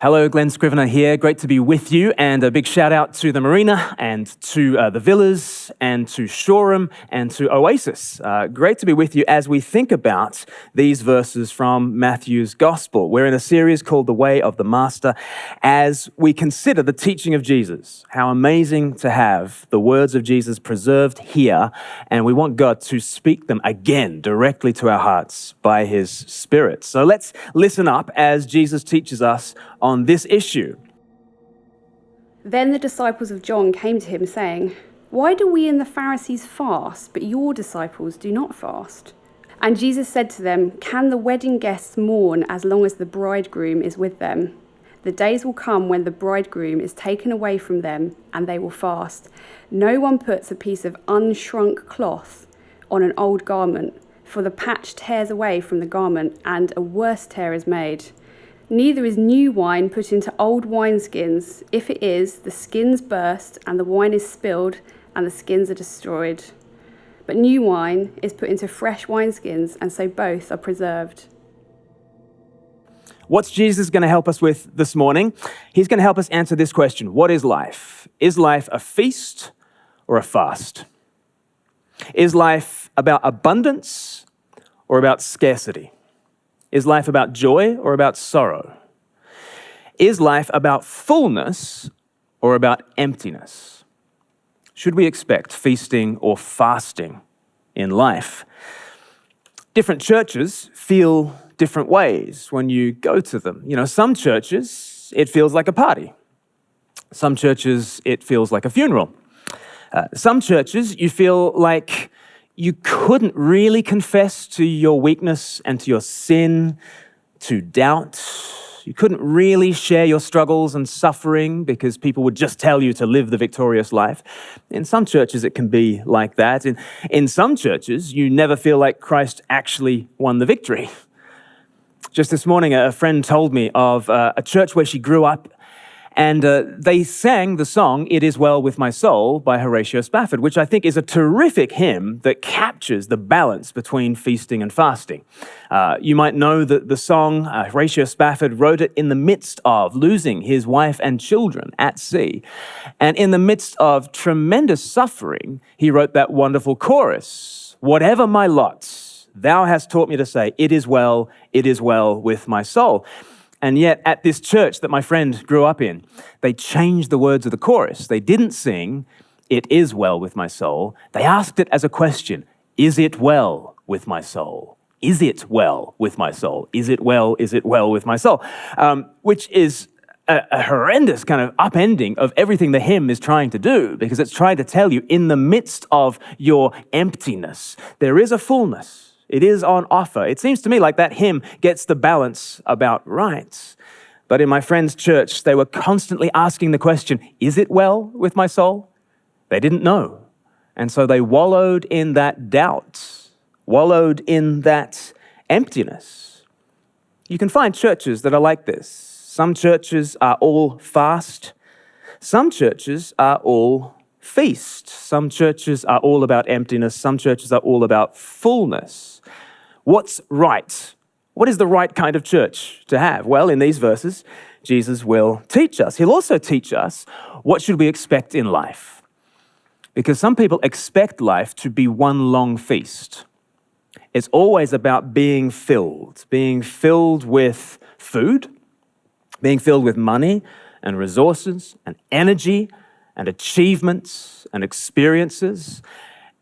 Hello, Glenn Scrivener here. Great to be with you, and a big shout out to the Marina and to the Villas and to Shoreham and to Oasis. Great to be with you as we think about these verses from Matthew's Gospel. We're in a series called The Way of the Master as we consider the teaching of Jesus. How amazing to have the words of Jesus preserved here, and we want God to speak them again directly to our hearts by His Spirit. So let's listen up as Jesus teaches us on this issue. Then the disciples of John came to him, saying, "Why do we and the Pharisees fast, but your disciples do not fast?" And Jesus said to them, "Can the wedding guests mourn as long as the bridegroom is with them? The days will come when the bridegroom is taken away from them, and they will fast. No one puts a piece of unshrunk cloth on an old garment, for the patch tears away from the garment, and a worse tear is made. Neither is new wine put into old wineskins. If it is, the skins burst, and the wine is spilled, and the skins are destroyed. But new wine is put into fresh wineskins, and so both are preserved." What's Jesus going to help us with this morning? He's going to help us answer this question. What is life? Is life a feast or a fast? Is life about abundance or about scarcity? Is life about joy or about sorrow? Is life about fullness or about emptiness? Should we expect feasting or fasting in life? Different churches feel different ways when you go to them. Some churches, it feels like a party. Some churches, it feels like a funeral. Some churches, you feel like you couldn't really confess to your weakness and to your sin, to doubt. You couldn't really share your struggles and suffering because people would just tell you to live the victorious life. In some churches, it can be like that. In some churches, you never feel like Christ actually won the victory. Just this morning, a friend told me of a church where she grew up, and they sang the song, "It Is Well With My Soul" by Horatio Spafford, which I think is a terrific hymn that captures the balance between feasting and fasting. You might know that the song, Horatio Spafford wrote it in the midst of losing his wife and children at sea. And in the midst of tremendous suffering, he wrote that wonderful chorus, "Whatever my lot, thou hast taught me to say, it is well with my soul." And yet, at this church that my friend grew up in, they changed the words of the chorus. They didn't sing, "It is well with my soul." They asked it as a question, "Is it well with my soul? Is it well with my soul? Is it well with my soul?" Which is a horrendous kind of upending of everything the hymn is trying to do, because it's trying to tell you, in the midst of your emptiness, there is a fullness. It is on offer. It seems to me like that hymn gets the balance about right. But in my friend's church, they were constantly asking the question, "Is it well with my soul?" They didn't know. And so they wallowed in that doubt, wallowed in that emptiness. You can find churches that are like this. Some churches are all fast. Some churches are all feast. Some churches are all about emptiness. Some churches are all about fullness. What's right? What is the right kind of church to have? Well, in these verses, Jesus will teach us. He'll also teach us what should we expect in life. Because some people expect life to be one long feast. It's always about being filled with food, being filled with money and resources and energy and achievements and experiences.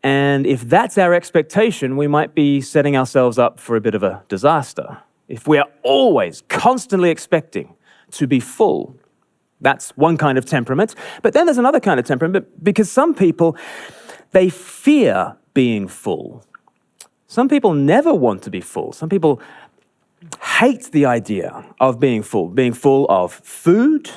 And if that's our expectation, we might be setting ourselves up for a bit of a disaster. If we are always constantly expecting to be full, that's one kind of temperament. But then there's another kind of temperament, because some people, they fear being full. Some people never want to be full. Some people hate the idea of being full of food,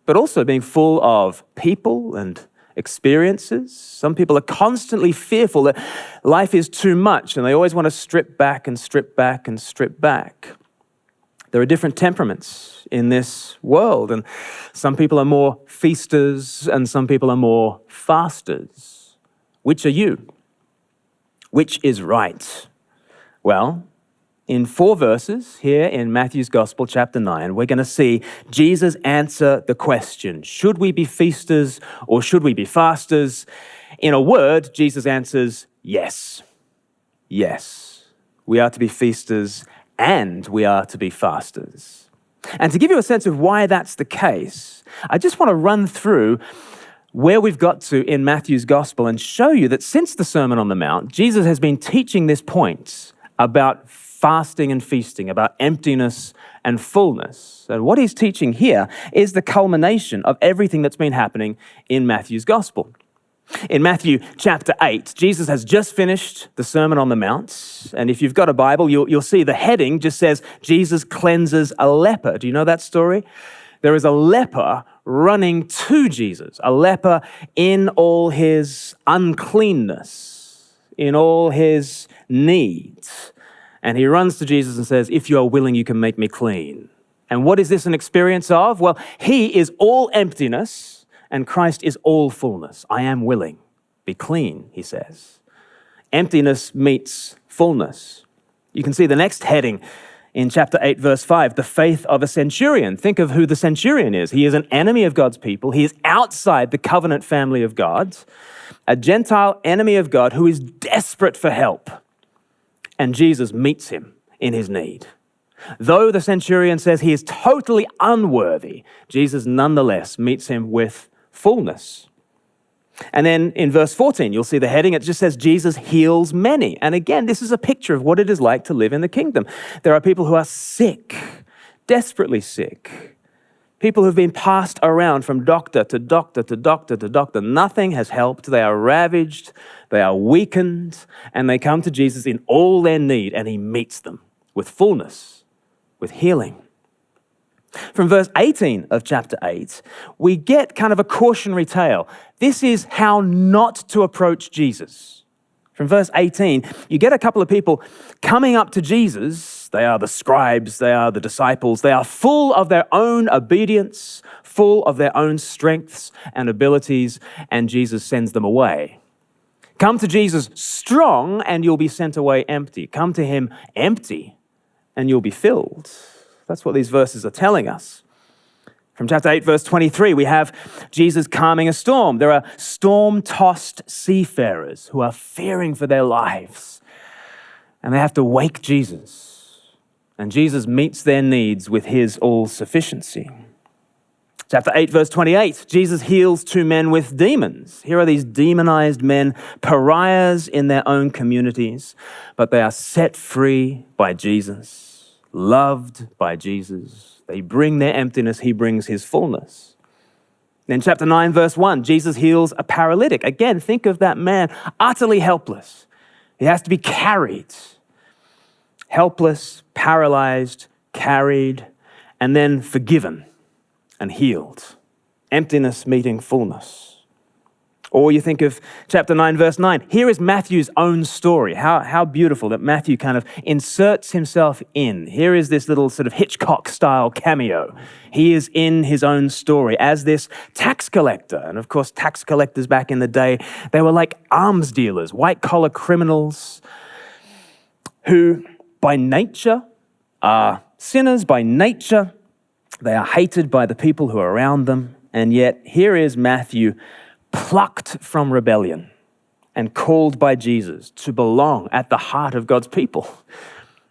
but also being full of people and experiences. Some people are constantly fearful that life is too much, and they always want to strip back and strip back and strip back. There are different temperaments in this world, and some people are more feasters and some people are more fasters. Which are you? Which is right? Well, in 4 verses here in Matthew's Gospel, chapter 9, we're going to see Jesus answer the question, should we be feasters or should we be fasters? In a word, Jesus answers, yes. Yes, we are to be feasters and we are to be fasters. And to give you a sense of why that's the case, I just want to run through where we've got to in Matthew's Gospel and show you that since the Sermon on the Mount, Jesus has been teaching this point about fasting and feasting, about emptiness and fullness. And what he's teaching here is the culmination of everything that's been happening in Matthew's Gospel. In Matthew chapter 8, Jesus has just finished the Sermon on the Mount. And if you've got a Bible, you'll see the heading just says, Jesus cleanses a leper. Do you know that story? There is a leper running to Jesus, a leper in all his uncleanness, in all his needs. And he runs to Jesus and says, if you are willing, you can make me clean. And what is this an experience of? Well, he is all emptiness and Christ is all fullness. I am willing. Be clean, he says. Emptiness meets fullness. You can see the next heading in chapter 8, verse 5, the faith of a centurion. Think of who the centurion is. He is an enemy of God's people. He is outside the covenant family of God, a Gentile enemy of God who is desperate for help. And Jesus meets him in his need. Though the centurion says he is totally unworthy, Jesus nonetheless meets him with fullness. And then in verse 14, you'll see the heading. It just says, Jesus heals many. And again, this is a picture of what it is like to live in the kingdom. There are people who are sick, desperately sick. People who've been passed around from doctor to doctor to doctor to doctor. Nothing has helped. They are ravaged. They are weakened. And they come to Jesus in all their need. And he meets them with fullness, with healing. From verse 18 of chapter 8, we get kind of a cautionary tale. This is how not to approach Jesus. From verse 18, you get a couple of people coming up to Jesus. They are the scribes, they are the disciples. They are full of their own obedience, full of their own strengths and abilities, and Jesus sends them away. Come to Jesus strong, and you'll be sent away empty. Come to him empty, and you'll be filled. That's what these verses are telling us. From chapter 8, verse 23, we have Jesus calming a storm. There are storm-tossed seafarers who are fearing for their lives, and they have to wake Jesus. And Jesus meets their needs with his all-sufficiency. Chapter 8, verse 28, Jesus heals 2 men with demons. Here are these demonized men, pariahs in their own communities, but they are set free by Jesus. Loved by Jesus. They bring their emptiness, he brings his fullness. Then chapter 9, verse 1, Jesus heals a paralytic. Again, think of that man, utterly helpless. He has to be carried. Helpless, paralyzed, carried, and then forgiven and healed. Emptiness meeting fullness. Or you think of chapter 9, verse 9. Here is Matthew's own story. How beautiful that Matthew kind of inserts himself in. Here is this little sort of Hitchcock-style cameo. He is in his own story as this tax collector. And of course, tax collectors back in the day, they were like arms dealers, white-collar criminals who by nature are sinners, by nature. They are hated by the people who are around them. And yet here is Matthew plucked from rebellion and called by Jesus to belong at the heart of God's people.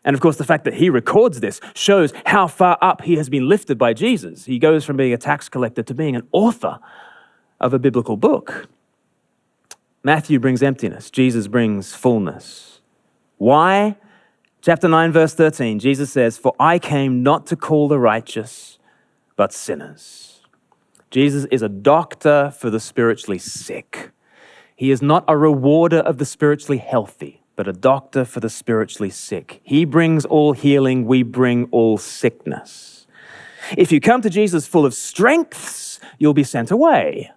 And of course, the fact that he records this shows how far up he has been lifted by Jesus. He goes from being a tax collector to being an author of a biblical book. Matthew brings emptiness. Jesus brings fullness. Why? Chapter 9, verse 13, Jesus says, "For I came not to call the righteous, but sinners." Jesus is a doctor for the spiritually sick. He is not a rewarder of the spiritually healthy, but a doctor for the spiritually sick. He brings all healing, we bring all sickness. If you come to Jesus full of strengths, you'll be sent away.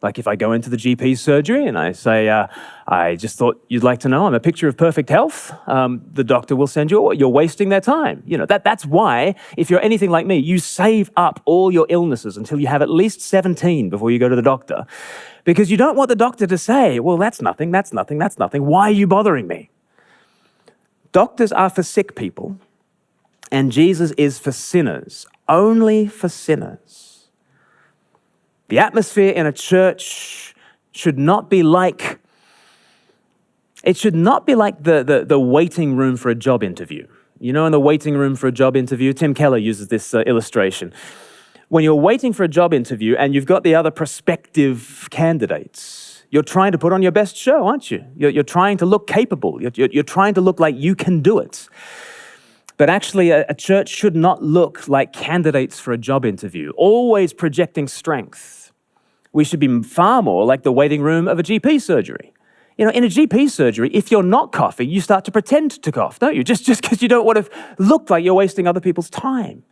Like if I go into the GP's surgery and I say, I just thought you'd like to know I'm a picture of perfect health, the doctor will send you, you're wasting their time. You know, that's why, if you're anything like me, you save up all your illnesses until you have at least 17 before you go to the doctor. Because you don't want the doctor to say, well, that's nothing. Why are you bothering me? Doctors are for sick people, And Jesus is for sinners, only for sinners. The atmosphere in a church should not be like, the waiting room for a job interview. You know, in the waiting room for a job interview, Tim Keller uses this illustration. When you're waiting for a job interview and you've got the other prospective candidates, you're trying to put on your best show, aren't you? You're trying to look capable. You're trying to look like you can do it. But actually, a church should not look like candidates for a job interview, always projecting strength. We should be far more like the waiting room of a GP surgery. You know, in a GP surgery, if you're not coughing, you start to pretend to cough, don't you? Just because you don't want to look like you're wasting other people's time.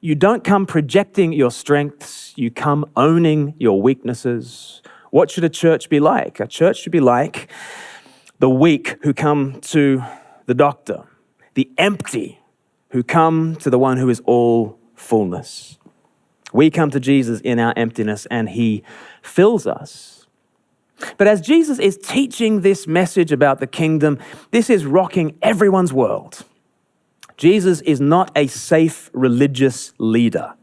You don't come projecting your strengths, you come owning your weaknesses. What should a church be like? A church should be like the weak who come to the doctor, the empty who come to the one who is all fullness. We come to Jesus in our emptiness and he fills us. But as Jesus is teaching this message about the kingdom, this is rocking everyone's world. Jesus is not a safe religious leader.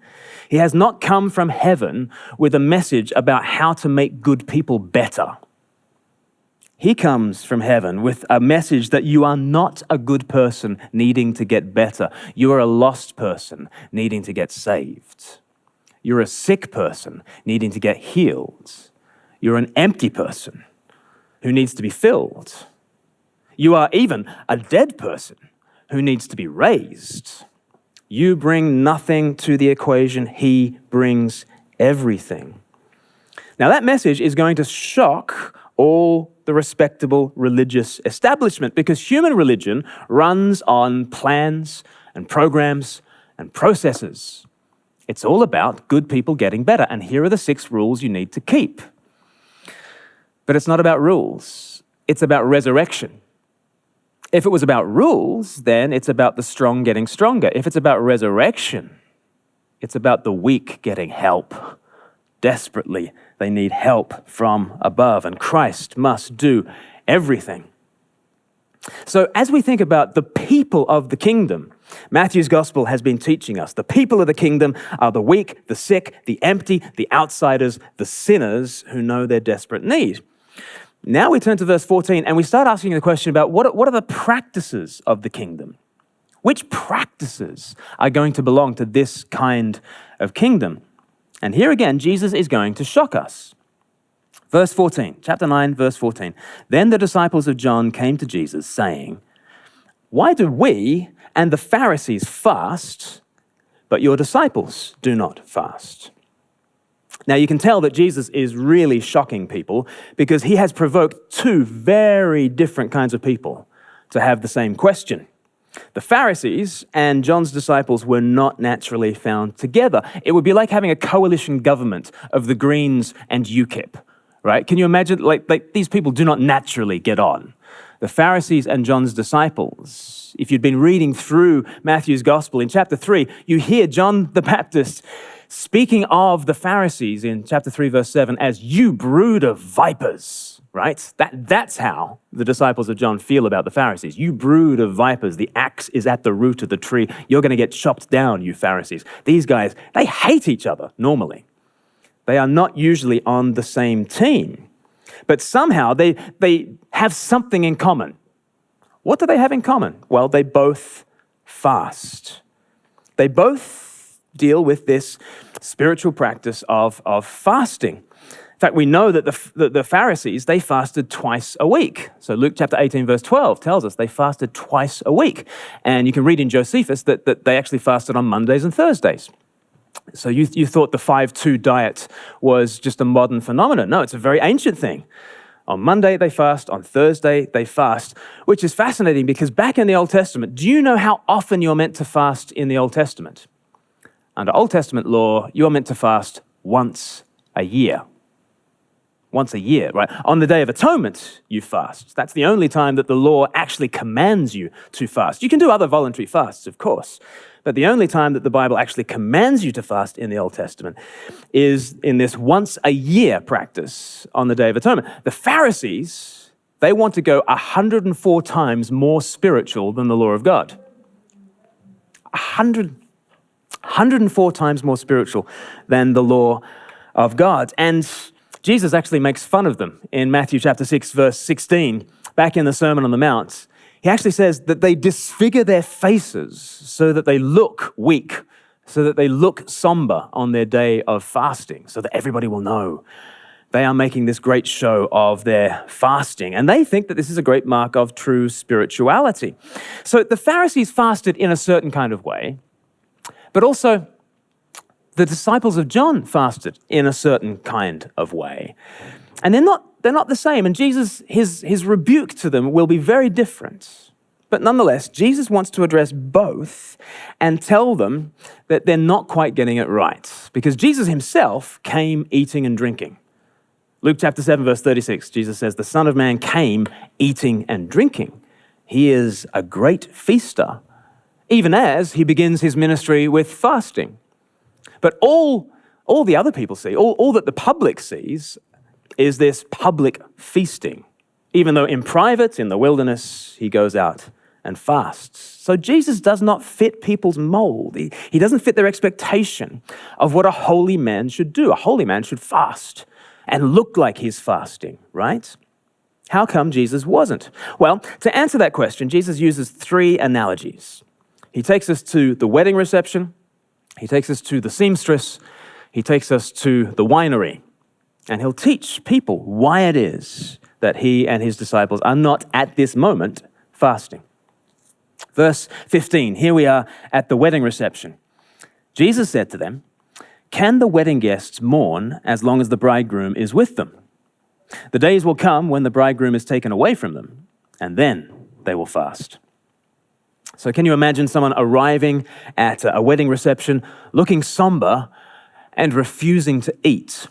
He has not come from heaven with a message about how to make good people better. He comes from heaven with a message that you are not a good person needing to get better. You are a lost person needing to get saved. You're a sick person needing to get healed. You're an empty person who needs to be filled. You are even a dead person who needs to be raised. You bring nothing to the equation. He brings everything. Now that message is going to shock all the respectable religious establishment because human religion runs on plans and programs and processes. It's all about good people getting better, and here are the 6 rules you need to keep. But it's not about rules. It's about resurrection. If it was about rules, then it's about the strong getting stronger. If it's about resurrection, it's about the weak getting help. Desperately, they need help from above, and Christ must do everything. So as we think about the people of the kingdom, Matthew's gospel has been teaching us the people of the kingdom are the weak, the sick, the empty, the outsiders, the sinners who know their desperate need. Now we turn to verse 14 and we start asking the question about what are the practices of the kingdom? Which practices are going to belong to this kind of kingdom? And here again, Jesus is going to shock us. Verse 14, chapter 9, verse 14. Then the disciples of John came to Jesus saying, "Why do we and the Pharisees fast, but your disciples do not fast?" Now you can tell that Jesus is really shocking people because he has provoked 2 very different kinds of people to have the same question. The Pharisees and John's disciples were not naturally found together. It would be like having a coalition government of the Greens and UKIP, right? Can you imagine, like these people do not naturally get on. The Pharisees and John's disciples, if you'd been reading through Matthew's gospel in chapter 3, you hear John the Baptist speaking of the Pharisees in chapter 3, verse 7, as "you brood of vipers," right? That's how the disciples of John feel about the Pharisees. "You brood of vipers, the axe is at the root of the tree. You're going to get chopped down, you Pharisees." These guys, they hate each other normally. They are not usually on the same team. But somehow they have something in common. What do they have in common? Well, they both fast. They both deal with this spiritual practice of fasting. In fact, we know that the Pharisees, they fasted twice a week. So Luke chapter 18, verse 12 tells us they fasted twice a week. And you can read in Josephus that they actually fasted on Mondays and Thursdays. So you thought the 5-2 diet was just a modern phenomenon. No, it's a very ancient thing. On Monday they fast, on Thursday they fast, which is fascinating because back in the Old Testament, do you know how often you're meant to fast in the Old Testament? Under Old Testament law, you are meant to fast once a year. Once a year, right? On the Day of Atonement, you fast. That's the only time that the law actually commands you to fast. You can do other voluntary fasts, of course, but the only time that the Bible actually commands you to fast in the Old Testament is in this once a year practice on the Day of Atonement. The Pharisees, they want to go 104 times more spiritual than the law of God. 104 times more spiritual than the law of God. And Jesus actually makes fun of them in Matthew chapter 6, verse 16, back in the Sermon on the Mount. He actually says that they disfigure their faces so that they look weak, so that they look somber on their day of fasting, so that everybody will know they are making this great show of their fasting. And they think that this is a great mark of true spirituality. So the Pharisees fasted in a certain kind of way, but also the disciples of John fasted in a certain kind of way. And they're not the same. And Jesus, his rebuke to them will be very different. But nonetheless, Jesus wants to address both and tell them that they're not quite getting it right, because Jesus himself came eating and drinking. Luke chapter 7, verse 36, Jesus says, "The Son of Man came eating and drinking." He is a great feaster, even as he begins his ministry with fasting. But all the other people see, all that the public sees, is this public feasting, even though in private, in the wilderness, he goes out and fasts. So Jesus does not fit people's mold. He doesn't fit their expectation of what a holy man should do. A holy man should fast and look like he's fasting, right? How come Jesus wasn't? Well, to answer that question, Jesus uses 3 analogies. He takes us to the wedding reception, he takes us to the seamstress, he takes us to the winery, and he'll teach people why it is that he and his disciples are not at this moment fasting. Verse 15, here we are at the wedding reception. Jesus said to them, "Can the wedding guests mourn as long as the bridegroom is with them? The days will come when the bridegroom is taken away from them, and then they will fast." So can you imagine someone arriving at a wedding reception, looking somber and refusing to eat?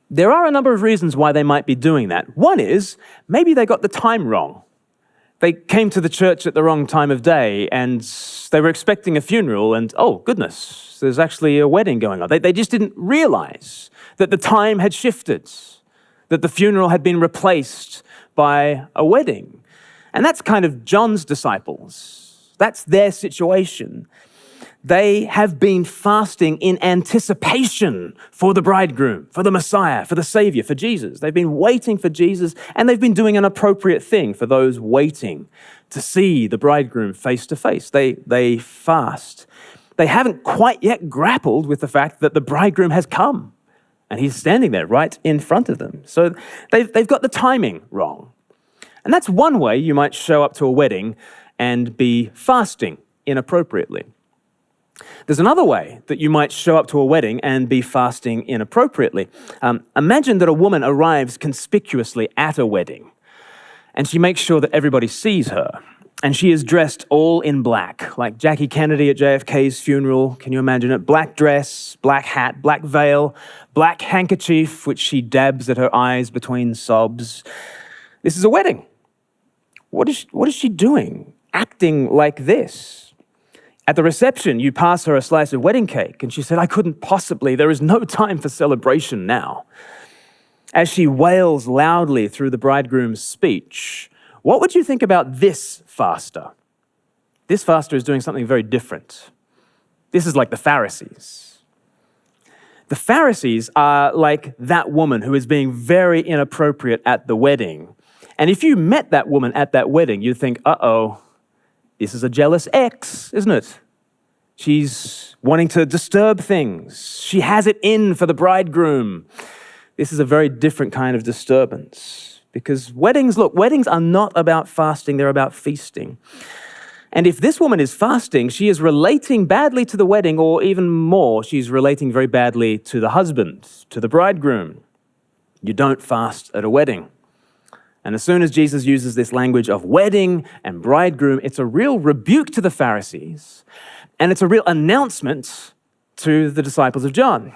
There are a number of reasons why they might be doing that. One is, maybe they got the time wrong. They came to the church at the wrong time of day, and they were expecting a funeral, and oh goodness, there's actually a wedding going on. They just didn't realize that the time had shifted, that the funeral had been replaced by a wedding. And that's kind of John's disciples. That's their situation. They have been fasting in anticipation for the bridegroom, for the Messiah, for the Savior, for Jesus. They've been waiting for Jesus, and they've been doing an appropriate thing for those waiting to see the bridegroom face to face. They fast. They haven't quite yet grappled with the fact that the bridegroom has come, and he's standing there right in front of them. So they've got the timing wrong. And that's one way you might show up to a wedding and be fasting inappropriately. There's another way that you might show up to a wedding and be fasting inappropriately. Imagine that a woman arrives conspicuously at a wedding, and she makes sure that everybody sees her. And she is dressed all in black, like Jackie Kennedy at JFK's funeral. Can you imagine it? Black dress, black hat, black veil, black handkerchief, which she dabs at her eyes between sobs. This is a wedding. What is she doing, acting like this? At the reception, you pass her a slice of wedding cake, and she said, "I couldn't possibly, there is no time for celebration now." As she wails loudly through the bridegroom's speech, what would you think about this faster? This faster is doing something very different. This is like the Pharisees. The Pharisees are like that woman who is being very inappropriate at the wedding. And if you met that woman at that wedding, you'd think, uh-oh, this is a jealous ex, isn't it? She's wanting to disturb things. She has it in for the bridegroom. This is a very different kind of disturbance, because weddings are not about fasting, they're about feasting. And if this woman is fasting, she is relating badly to the wedding, or even more, she's relating very badly to the husband, to the bridegroom. You don't fast at a wedding. And as soon as Jesus uses this language of wedding and bridegroom, it's a real rebuke to the Pharisees, and it's a real announcement to the disciples of John.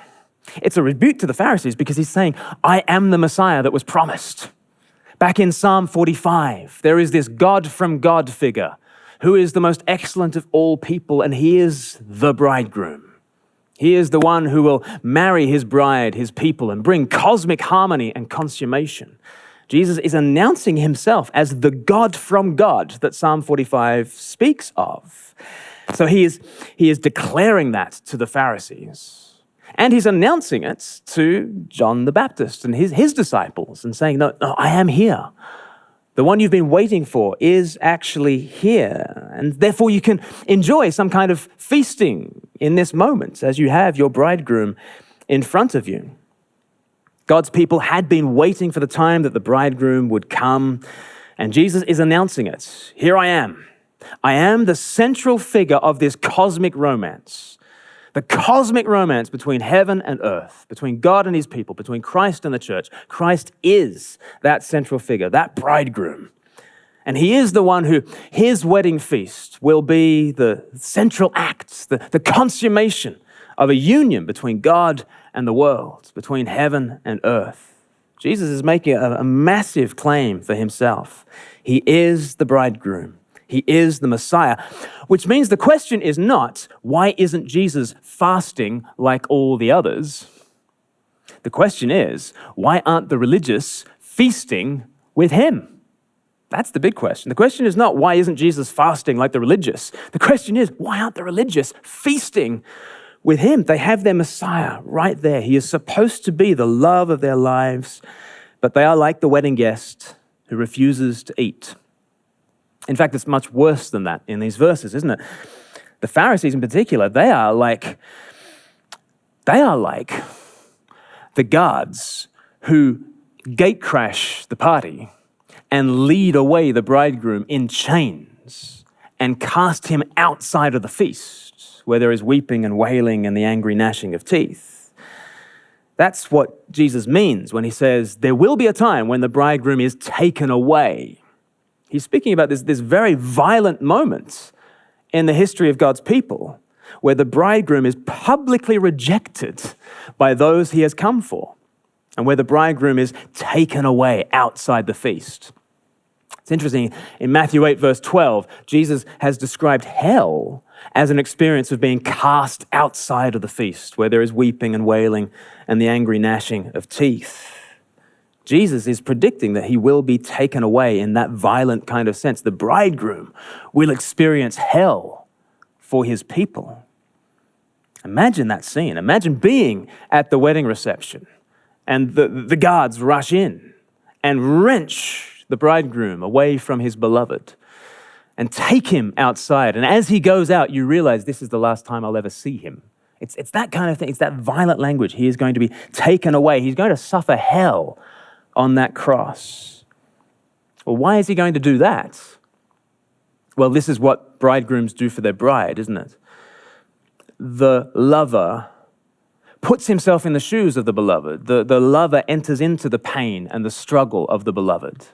It's a rebuke to the Pharisees because he's saying, I am the Messiah that was promised. Back in Psalm 45, there is this God from God figure who is the most excellent of all people, and he is the bridegroom. He is the one who will marry his bride, his people, and bring cosmic harmony and consummation. Jesus is announcing himself as the God from God that Psalm 45 speaks of. So he is declaring that to the Pharisees. And he's announcing it to John the Baptist and his disciples and saying, no, I am here. The one you've been waiting for is actually here. And therefore you can enjoy some kind of feasting in this moment as you have your bridegroom in front of you. God's people had been waiting for the time that the bridegroom would come, and Jesus is announcing it. Here I am. I am the central figure of this cosmic romance. The cosmic romance between heaven and earth, between God and his people, between Christ and the church. Christ is that central figure, that bridegroom. And he is the one who, his wedding feast will be the central act, the consummation of a union between God and the world, between heaven and earth. Jesus is making a massive claim for himself. He is the bridegroom. He is the Messiah, which means the question is not, why isn't Jesus fasting like all the others? The question is, why aren't the religious feasting with him? That's the big question. The question is not, why isn't Jesus fasting like the religious? The question is, why aren't the religious feasting with him? They have their Messiah right there. He is supposed to be the love of their lives, but they are like the wedding guest who refuses to eat. In fact, it's much worse than that in these verses, isn't it? The Pharisees in particular, they are like the guards who gate crash the party and lead away the bridegroom in chains and cast him outside of the feast where there is weeping and wailing and the angry gnashing of teeth. That's what Jesus means when he says, there will be a time when the bridegroom is taken away. He's speaking about this very violent moment in the history of God's people where the bridegroom is publicly rejected by those he has come for and where the bridegroom is taken away outside the feast. It's interesting, in Matthew 8, verse 12, Jesus has described hell as an experience of being cast outside of the feast where there is weeping and wailing and the angry gnashing of teeth. Jesus is predicting that he will be taken away in that violent kind of sense. The bridegroom will experience hell for his people. Imagine that scene. Imagine being at the wedding reception and the guards rush in and wrench the bridegroom away from his beloved and take him outside. And as he goes out, you realize this is the last time I'll ever see him. It's that kind of thing. It's that violent language. He is going to be taken away. He's going to suffer hell on that cross. Well, why is he going to do that? Well, this is what bridegrooms do for their bride, isn't it? The lover puts himself in the shoes of the beloved. The lover enters into the pain and the struggle of the beloved.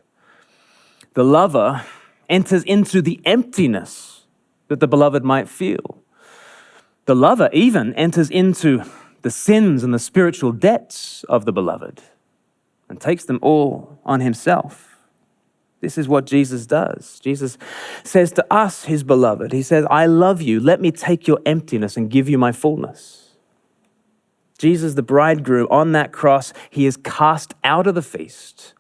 The lover enters into the emptiness that the beloved might feel. The lover even enters into the sins and the spiritual debts of the beloved and takes them all on himself. This is what Jesus does. Jesus says to us, his beloved, he says, I love you. Let me take your emptiness and give you my fullness. Jesus, the bridegroom, on that cross, he is cast out of the feast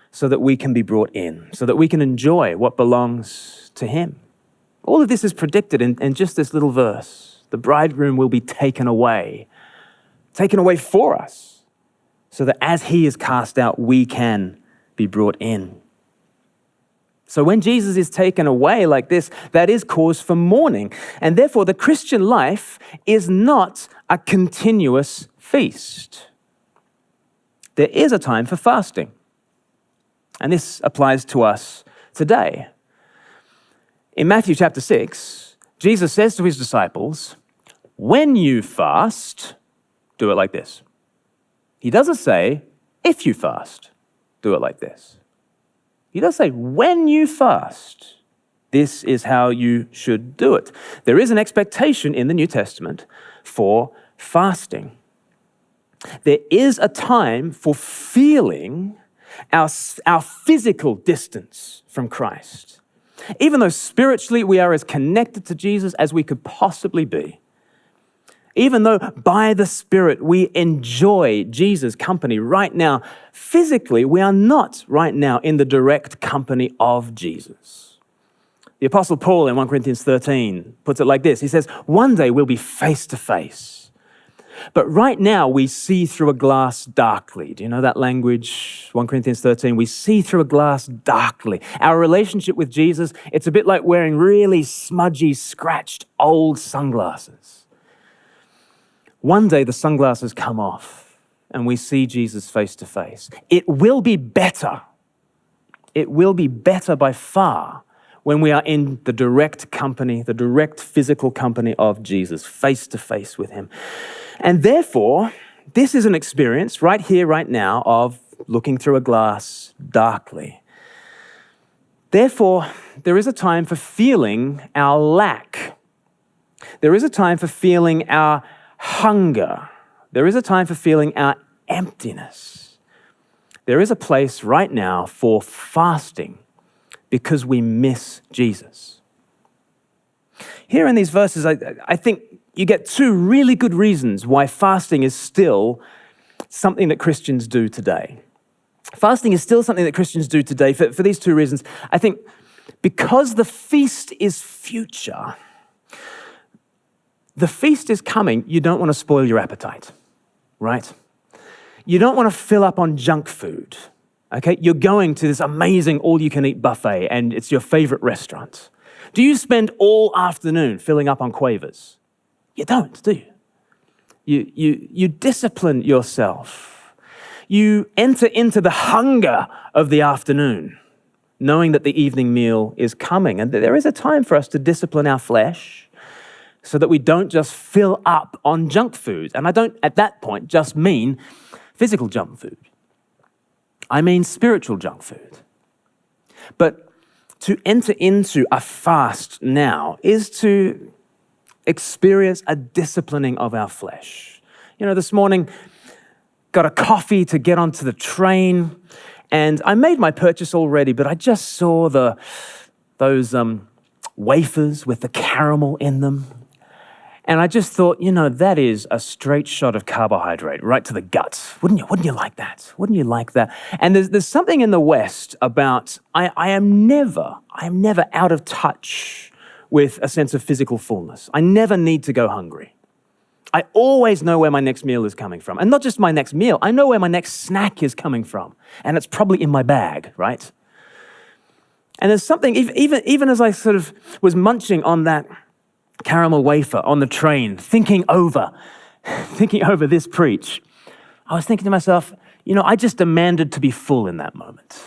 so that we can be brought in, so that we can enjoy what belongs to him. All of this is predicted in just this little verse. The bridegroom will be taken away for us, so that as he is cast out, we can be brought in. So when Jesus is taken away like this, that is cause for mourning. And therefore, the Christian life is not a continuous feast. There is a time for fasting. And this applies to us today. In Matthew chapter 6, Jesus says to his disciples, when you fast, do it like this. He doesn't say, if you fast, do it like this. He does say, when you fast, this is how you should do it. There is an expectation in the New Testament for fasting. There is a time for feeling our physical distance from Christ. Even though spiritually we are as connected to Jesus as we could possibly be, even though by the Spirit we enjoy Jesus' company right now, physically we are not right now in the direct company of Jesus. The Apostle Paul in 1 Corinthians 13 puts it like this. He says, one day we'll be face to face. But right now we see through a glass darkly. Do you know that language? 1 Corinthians 13, we see through a glass darkly. Our relationship with Jesus, it's a bit like wearing really smudgy, scratched old sunglasses. One day the sunglasses come off and we see Jesus face to face. It will be better. It will be better by far when we are in the direct company, the direct physical company of Jesus, face to face with him. And therefore, this is an experience right here, right now, of looking through a glass darkly. Therefore, there is a time for feeling our lack. There is a time for feeling our hunger. There is a time for feeling our emptiness. There is a place right now for fasting because we miss Jesus. Here in these verses, I think you get two really good reasons why fasting is still something that Christians do today. Fasting is still something that Christians do today for these two reasons. I think because the feast is future, the feast is coming, you don't want to spoil your appetite, right? You don't want to fill up on junk food, okay? You're going to this amazing all-you-can-eat buffet and it's your favorite restaurant. Do you spend all afternoon filling up on quavers? You don't, do you? You discipline yourself. You enter into the hunger of the afternoon, knowing that the evening meal is coming. And there is a time for us to discipline our flesh so that we don't just fill up on junk food. And I don't, at that point, just mean physical junk food. I mean spiritual junk food. But to enter into a fast now is to experience a disciplining of our flesh. You know, this morning, got a coffee to get onto the train, and I made my purchase already, but I just saw those wafers with the caramel in them. And I just thought, you know, that is a straight shot of carbohydrate right to the guts. Wouldn't you like that? Wouldn't you like that? And there's something in the West about, I am never out of touch with a sense of physical fullness. I never need to go hungry. I always know where my next meal is coming from. And not just my next meal, I know where my next snack is coming from. And it's probably in my bag, right? And there's something, even as I sort of was munching on that caramel wafer on the train, thinking over this preach, I was thinking to myself, you know, I just demanded to be full in that moment.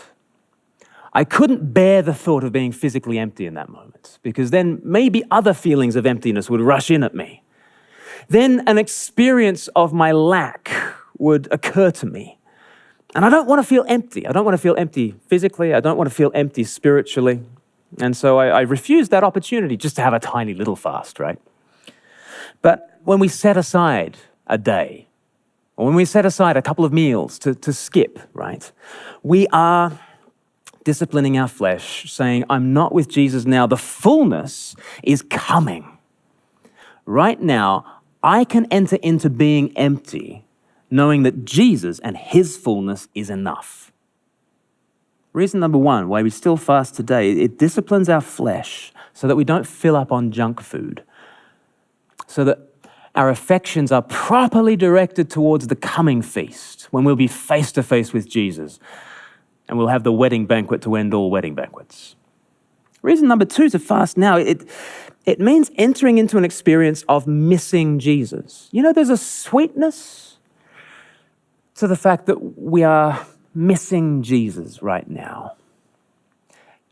I couldn't bear the thought of being physically empty in that moment, because then maybe other feelings of emptiness would rush in at me. Then an experience of my lack would occur to me. And I don't want to feel empty. I don't want to feel empty physically. I don't want to feel empty spiritually. And so I refused that opportunity just to have a tiny little fast, right? But when we set aside a day, or when we set aside a couple of meals to skip, right, we are disciplining our flesh, saying, I'm not with Jesus now. The fullness is coming. Right now, I can enter into being empty, knowing that Jesus and his fullness is enough. Reason number one, why we still fast today, it disciplines our flesh so that we don't fill up on junk food, so that our affections are properly directed towards the coming feast, when we'll be face to face with Jesus, and we'll have the wedding banquet to end all wedding banquets. Reason number two to fast now, it means entering into an experience of missing Jesus. You know, there's a sweetness to the fact that we are missing Jesus right now.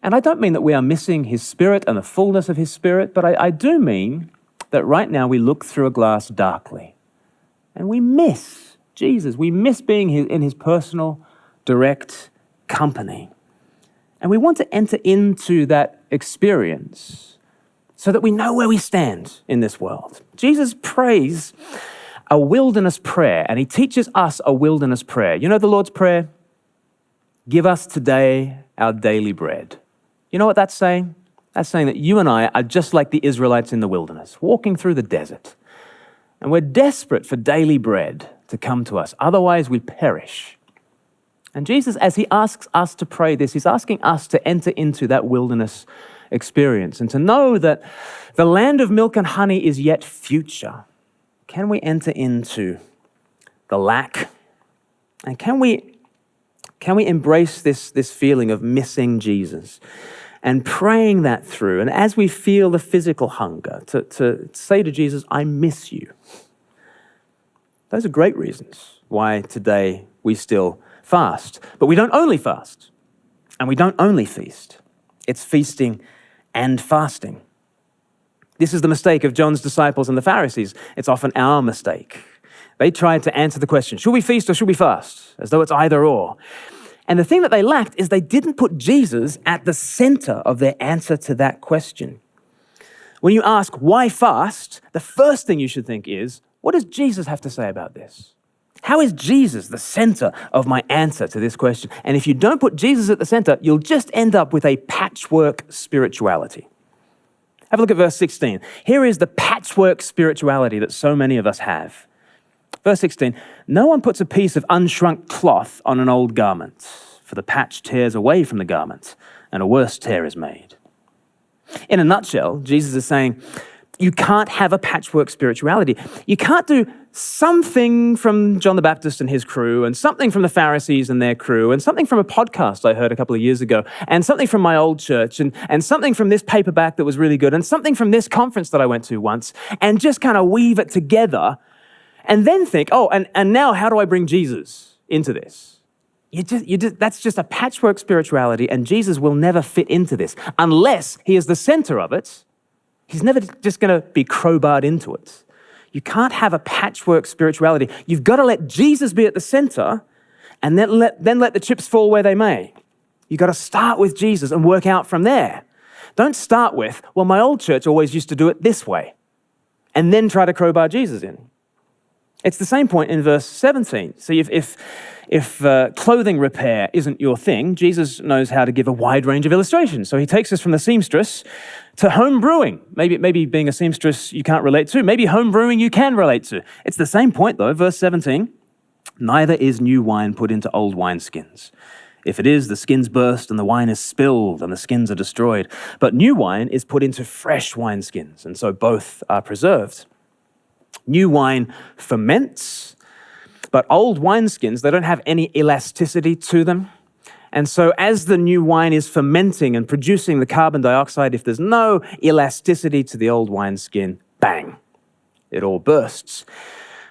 And I don't mean that we are missing his spirit and the fullness of his spirit, but I do mean that right now we look through a glass darkly and we miss Jesus. We miss being in his personal, direct company. And we want to enter into that experience so that we know where we stand in this world. Jesus prays a wilderness prayer, and he teaches us a wilderness prayer. You know the Lord's Prayer? Give us today our daily bread. You know what that's saying? That's saying that you and I are just like the Israelites in the wilderness, walking through the desert. And we're desperate for daily bread to come to us. Otherwise, we perish. And Jesus, as he asks us to pray this, he's asking us to enter into that wilderness experience and to know that the land of milk and honey is yet future, can we enter into the lack? And can we embrace this feeling of missing Jesus and praying that through? And as we feel the physical hunger, to say to Jesus, I miss you. Those are great reasons why today we still fast. But we don't only fast, and we don't only feast. It's feasting and fasting. This is the mistake of John's disciples and the Pharisees. It's often our mistake. They tried to answer the question, should we feast or should we fast? As though it's either or. And the thing that they lacked is they didn't put Jesus at the center of their answer to that question. When you ask, why fast? The first thing you should think is, what does Jesus have to say about this? How is Jesus the center of my answer to this question? And if you don't put Jesus at the center, you'll just end up with a patchwork spirituality. Have a look at verse 16. Here is the patchwork spirituality that so many of us have. Verse 16, no one puts a piece of unshrunk cloth on an old garment, for the patch tears away from the garment, and a worse tear is made. In a nutshell, Jesus is saying, you can't have a patchwork spirituality. You can't do something from John the Baptist and his crew, and something from the Pharisees and their crew, and something from a podcast I heard a couple of years ago, and something from my old church, and something from this paperback that was really good, and something from this conference that I went to once, and just kind of weave it together. And then think, and now how do I bring Jesus into this? That's just a patchwork spirituality, and Jesus will never fit into this. Unless he is the center of it, he's never just going to be crowbarred into it. You can't have a patchwork spirituality. You've got to let Jesus be at the center, and then let the chips fall where they may. You've got to start with Jesus and work out from there. Don't start with, well, my old church always used to do it this way, and then try to crowbar Jesus in. It's the same point in verse 17. So if clothing repair isn't your thing, Jesus knows how to give a wide range of illustrations. So he takes us from the seamstress to home brewing. Maybe being a seamstress you can't relate to. Maybe home brewing you can relate to. It's the same point though, verse 17. Neither is new wine put into old wineskins. If it is, the skins burst and the wine is spilled and the skins are destroyed. But new wine is put into fresh wineskins, and so both are preserved. New wine ferments, but old wineskins, they don't have any elasticity to them. And so as the new wine is fermenting and producing the carbon dioxide, if there's no elasticity to the old wineskin, bang, it all bursts.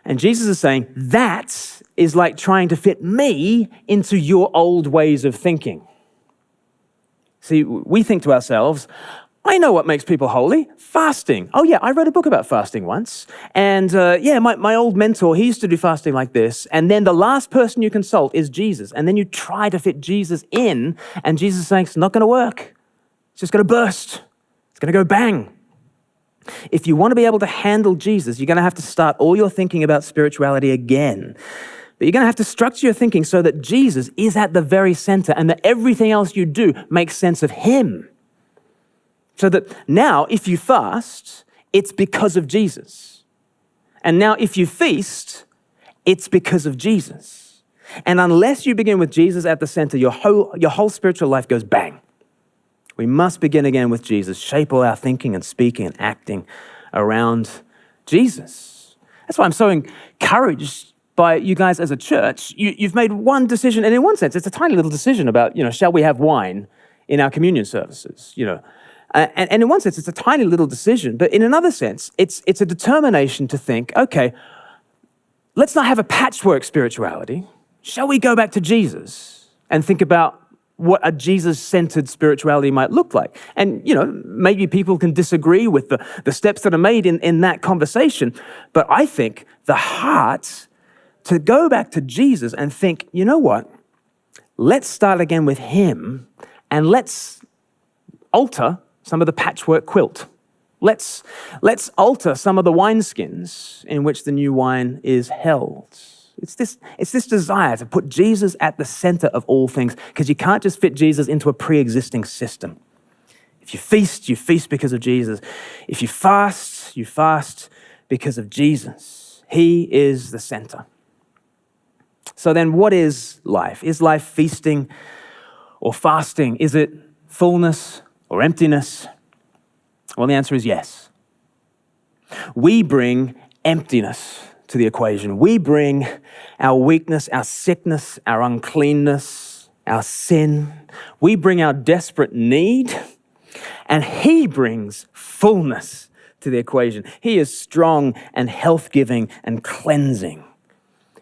And Jesus is saying, that is like trying to fit me into your old ways of thinking. See, we think to ourselves, I know what makes people holy, fasting. Oh yeah, I read a book about fasting once. And my old mentor, he used to do fasting like this. And then the last person you consult is Jesus. And then you try to fit Jesus in, and Jesus is saying, it's not gonna work. It's just gonna burst. It's gonna go bang. If you wanna be able to handle Jesus, you're gonna have to start all your thinking about spirituality again. But you're gonna have to structure your thinking so that Jesus is at the very center and that everything else you do makes sense of him. So that now, if you fast, it's because of Jesus. And now, if you feast, it's because of Jesus. And unless you begin with Jesus at the center, your whole spiritual life goes bang. We must begin again with Jesus, shape all our thinking and speaking and acting around Jesus. That's why I'm so encouraged by you guys as a church. You've made one decision, and in one sense, it's a tiny little decision about, shall we have wine in our communion services, And in one sense, it's a tiny little decision, but in another sense, it's a determination to think, okay, let's not have a patchwork spirituality. Shall we go back to Jesus and think about what a Jesus-centered spirituality might look like? And, maybe people can disagree with the steps that are made in that conversation, but I think the heart to go back to Jesus and think, you know what? Let's start again with him, and let's alter some of the patchwork quilt. Let's alter some of the wineskins in which the new wine is held. It's this desire to put Jesus at the center of all things, because you can't just fit Jesus into a pre-existing system. If you feast because of Jesus. If you fast because of Jesus. He is the center. So then what is life? Is life feasting or fasting? Is it fullness or emptiness? Well, the answer is yes. We bring emptiness to the equation. We bring our weakness, our sickness, our uncleanness, our sin. We bring our desperate need, and he brings fullness to the equation. He is strong and health-giving and cleansing.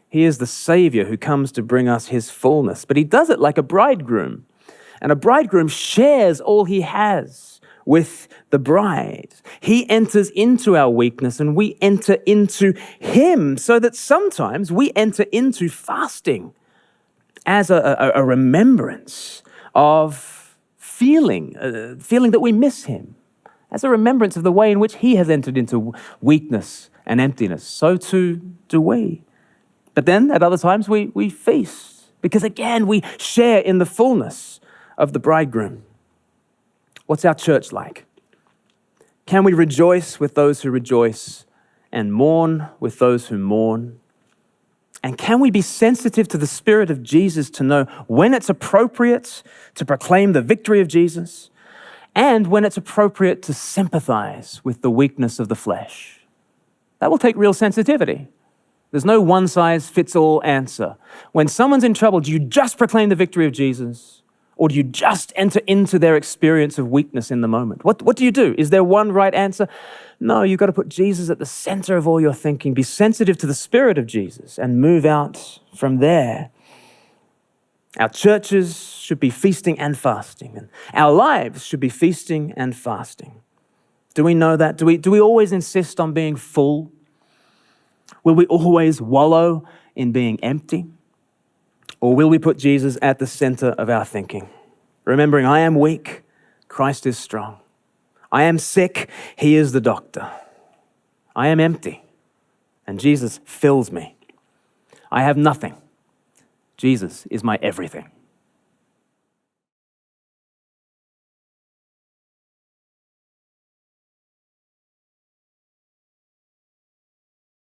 He is the Savior who comes to bring us his fullness, but he does it like a bridegroom. And a bridegroom shares all he has with the bride. He enters into our weakness and we enter into him, so that sometimes we enter into fasting as a remembrance of feeling that we miss him, as a remembrance of the way in which he has entered into weakness and emptiness. So too do we. But then at other times we feast, because again we share in the fullness of the bridegroom. What's our church like? Can we rejoice with those who rejoice and mourn with those who mourn? And can we be sensitive to the Spirit of Jesus to know when it's appropriate to proclaim the victory of Jesus and when it's appropriate to sympathize with the weakness of the flesh? That will take real sensitivity. There's no one-size-fits-all answer. When someone's in trouble, do you just proclaim the victory of Jesus? Or do you just enter into their experience of weakness in the moment? What do you do? Is there one right answer? No, you've got to put Jesus at the center of all your thinking. Be sensitive to the Spirit of Jesus and move out from there. Our churches should be feasting and fasting, and our lives should be feasting and fasting. Do we know that? Do we always insist on being full? Will we always wallow in being empty? Or will we put Jesus at the center of our thinking? Remembering, I am weak, Christ is strong. I am sick, he is the doctor. I am empty, and Jesus fills me. I have nothing. Jesus is my everything.